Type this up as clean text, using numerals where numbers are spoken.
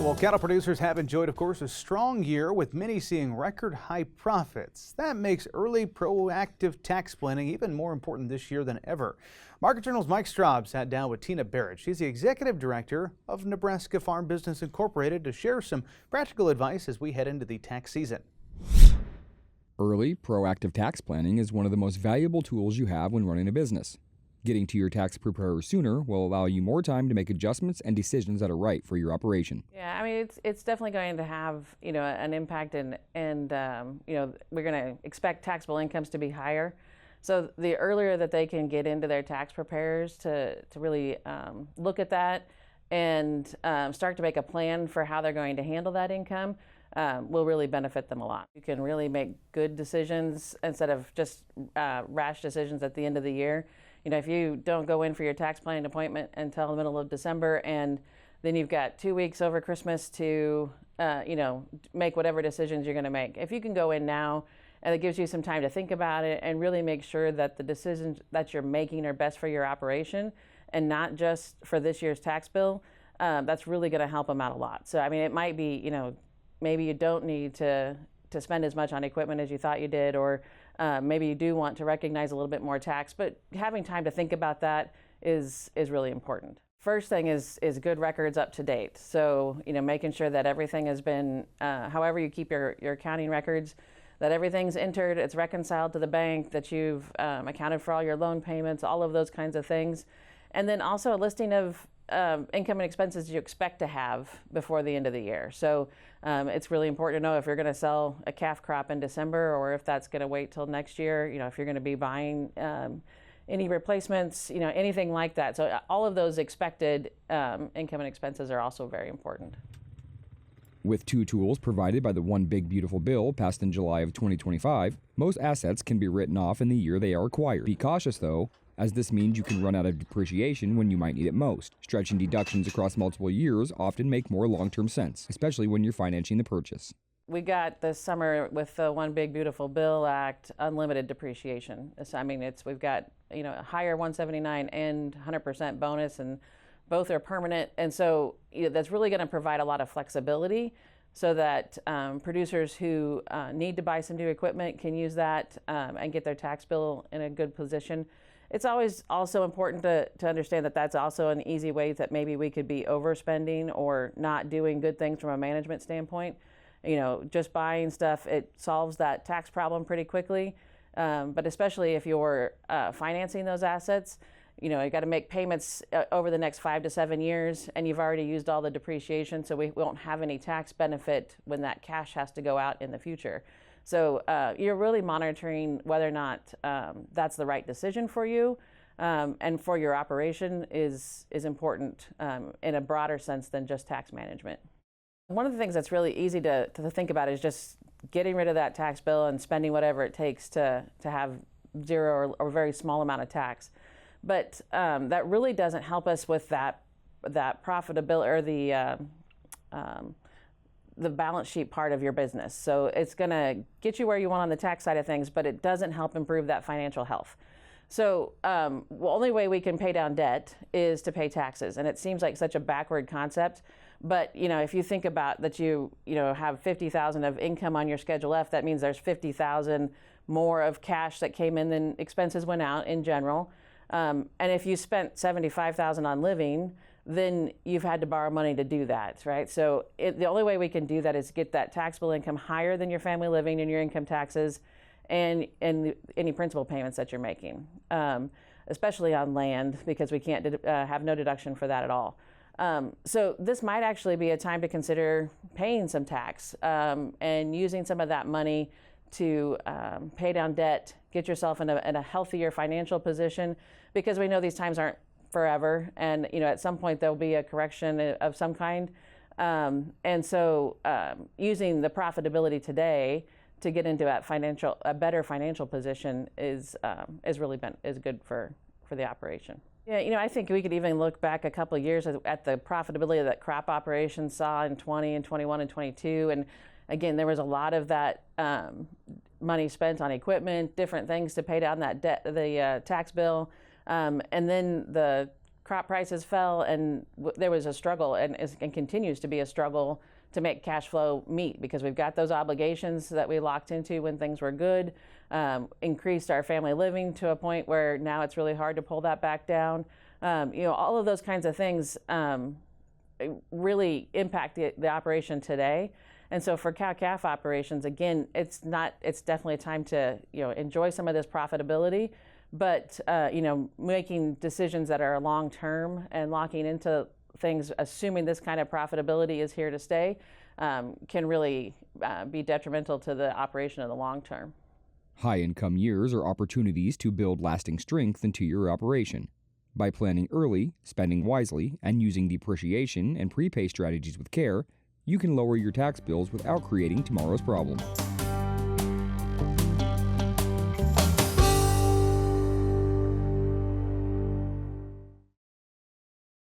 Well, cattle producers have enjoyed, of course, a strong year with many seeing record high profits. That makes early proactive tax planning even more important this year than ever. Market Journal's Mike Straub sat down with Tina Barrett. She's the executive director of Nebraska Farm Business Incorporated to share some practical advice as we head into the tax season. Early proactive tax planning is one of the most valuable tools you have when running a business. Getting to your tax preparer sooner will allow you more time to make adjustments and decisions that are right for your operation. Yeah, I mean, it's definitely going to have, an impact, and we're going to expect taxable incomes to be higher. So the earlier that they can get into their tax preparers to really look at that and start to make a plan for how they're going to handle that income will really benefit them a lot. You can really make good decisions instead of just rash decisions at the end of the year. If you don't go in for your tax planning appointment until the middle of December, and then you've got 2 weeks over Christmas to, make whatever decisions you're going to make. If you can go in now, and it gives you some time to think about it and really make sure that the decisions that you're making are best for your operation and not just for this year's tax bill, that's really going to help them out a lot. So, I mean, it might be, maybe you don't need to spend as much on equipment as you thought you did, or maybe you do want to recognize a little bit more tax, but having time to think about that is really important. First thing is good records up to date. So, making sure that everything has been, however you keep your accounting records, that everything's entered, it's reconciled to the bank, that you've accounted for all your loan payments, all of those kinds of things. And then also a listing of income and expenses you expect to have before the end of the year. So it's really important to know if you're going to sell a calf crop in December, or if that's going to wait till next year, if you're going to be buying any replacements, anything like that. So all of those expected income and expenses are also very important. With two tools provided by the One Big Beautiful Bill passed in July of 2025, most assets can be written off in the year they are acquired. Be cautious, though, as this means you can run out of depreciation when you might need it most. Stretching deductions across multiple years often make more long-term sense, especially when you're financing the purchase. We got this summer with the One Big Beautiful Bill Act unlimited depreciation. So, I mean, we've got a higher 179 and 100% bonus, and both are permanent, and so that's really going to provide a lot of flexibility so that producers who need to buy some new equipment can use that and get their tax bill in a good position. It's always also important to understand that that's also an easy way that maybe we could be overspending or not doing good things from a management standpoint. Just buying stuff, it solves that tax problem pretty quickly, but especially if you're financing those assets, you got to make payments over the next 5 to 7 years, and you've already used all the depreciation, so we won't have any tax benefit when that cash has to go out in the future. So you're really monitoring whether or not that's the right decision for you, and for your operation is important in a broader sense than just tax management. One of the things that's really easy to think about is just getting rid of that tax bill and spending whatever it takes to have zero or very small amount of tax. But that really doesn't help us with that profitability or the balance sheet part of your business. So it's going to get you where you want on the tax side of things, but it doesn't help improve that financial health. So the only way we can pay down debt is to pay taxes, and it seems like such a backward concept. But if you think about that, you have $50,000 of income on your Schedule F, that means there's $50,000 more of cash that came in than expenses went out in general. And if you spent $75,000 on living, then you've had to borrow money to do that, right? So the only way we can do that is get that taxable income higher than your family living and your income taxes and any principal payments that you're making, especially on land, because we can't have no deduction for that at all. So this might actually be a time to consider paying some tax and using some of that money to pay down debt, get yourself in a healthier financial position, because we know these times aren't forever, and at some point there'll be a correction of some kind, and so using the profitability today to get into a better financial position is good for the operation. Yeah, I think we could even look back a couple of years at the profitability that crop operations saw in 20 and 21 and 22, and again, there was a lot of that money spent on equipment, different things to pay down that debt, the tax bill, and then the crop prices fell and there was a struggle and continues to be a struggle to make cash flow meet, because we've got those obligations that we locked into when things were good, increased our family living to a point where now it's really hard to pull that back down. All of those kinds of things really impact the operation today. And so for cow-calf operations, again, it's definitely time to enjoy some of this profitability, but making decisions that are long-term and locking into things, assuming this kind of profitability is here to stay, can really be detrimental to the operation in the long term. High-income years are opportunities to build lasting strength into your operation. By planning early, spending wisely, and using depreciation and prepay strategies with care, you can lower your tax bills without creating tomorrow's problem.